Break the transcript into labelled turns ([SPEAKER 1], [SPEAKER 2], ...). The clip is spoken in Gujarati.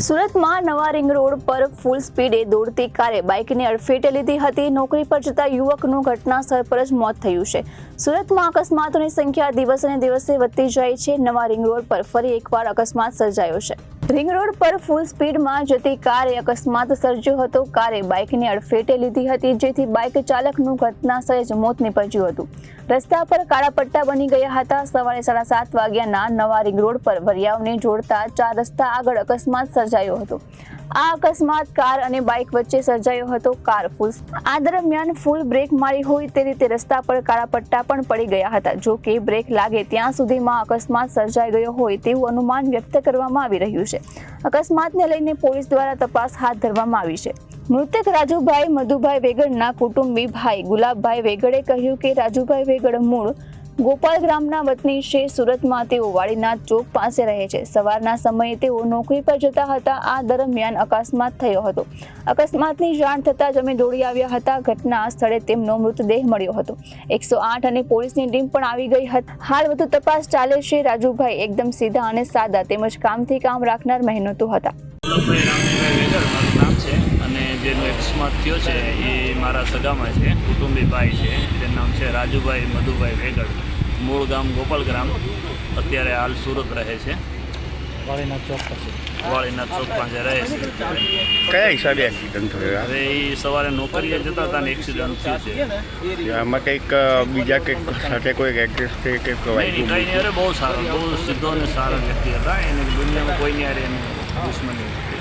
[SPEAKER 1] સુરતમાં નવા રિંગ રોડ પર ફૂલ સ્પીડે દોડતી કારે બાઇકને અડફેટે લીધી હતી. નોકરી પર જતા યુવકનું ઘટનાસ્થળ પર જ મોત થયું છે. સુરતમાં અકસ્માતોની સંખ્યા દિવસે ને દિવસે વધતી જાય છે. નવા રિંગ રોડ પર ફરી એકવાર અકસ્માત સર્જાયો છે. રિંગ રોડ પર ફૂલ સ્પીડમાં જતી કારે અકસ્માત સર્જ્યો હતો. કારે બાઇકને અડફેટે લીધી હતી, જેથી બાઇક ચાલકનું ઘટનાસ્થળે જ મોત નીપજ્યું હતું. રસ્તા પર કાળા પટ્ટા બની ગયા હતા. સવારે 7:30 વાગ્યાના નવા રિંગ રોડ પર વરિયાવને જોડતા 4 રસ્તા આગળ અકસ્માત સર્જાયો હતો. આ અકસ્માત કાર અને બાઇક વચ્ચે સર્જાયો હતો. આ દરમિયાન ફૂલ બ્રેક મારી હોય તે રીતે રસ્તા પર કાળા પટ્ટા પણ પડી ગયા હતા. જો કે બ્રેક લાગે ત્યાં સુધીમાં અકસ્માત સર્જાઈ ગયો હોય તેવું અનુમાન વ્યક્ત કરવામાં આવી રહ્યું છે. અકસ્માતને લઈને પોલીસ દ્વારા તપાસ હાથ ધરવામાં આવી છે. મૃતક રાજુભાઈ મધુભાઈ વેગડના કુટુંબી ભાઈ ગુલાબભાઈ વેગડે કહ્યું કે રાજુભાઈ વેગડ મૂળ ગોપાલ ગ્રામના વતની છે. સુરતમાં તેઓ વાડીનાથ ચોક પાસે રહે છે. સવારના સમયે તેઓ નોકરી પર જતા હતા. આ દરમિયાન અકસ્માત થયો હતો. અકસ્માતની જાણ થતાં જ અમે દોડી આવ્યા હતા. ઘટના સ્થળે તેમનો મૃતદેહ મળ્યો હતો. 108 અને પોલીસની ટીમ પણ આવી ગઈ હતી. હાલ વધુ તપાસ ચાલે છે. રાજુભાઈ એકદમ સીધા અને સાદા તેમજ કામથી કામ રાખનાર મહેનતુ હતા.
[SPEAKER 2] જેનો અકસ્માત થયો છે એ મારા સગામાં છે, કુટુંબી ભાઈ છે. તેનું નામ છે રાજુભાઈ મધુભાઈ વેગડ, મૂળ ગામ ગોપાલ ગ્રામ, અત્યારે હાલ સુરત રહે છે. વાળીનાથ ચોક પાસે રહે છે.
[SPEAKER 3] કયા હિસાબે એક્સિડન્ટ થયો?
[SPEAKER 2] હવે એ સવારે નોકરીએ જતા હતા ને એક્સિડન્ટ થયું છે.
[SPEAKER 3] આમાં કંઈક બીજા કંઈક સાથે કોઈ એડજસ્ટ કંઈક
[SPEAKER 2] કંઈ નહીં, અરે બહુ સારો, બહુ સીધો અને સારો વ્યક્તિ હતા. એને દુનિયામાં કોઈની હારે દુશ્મની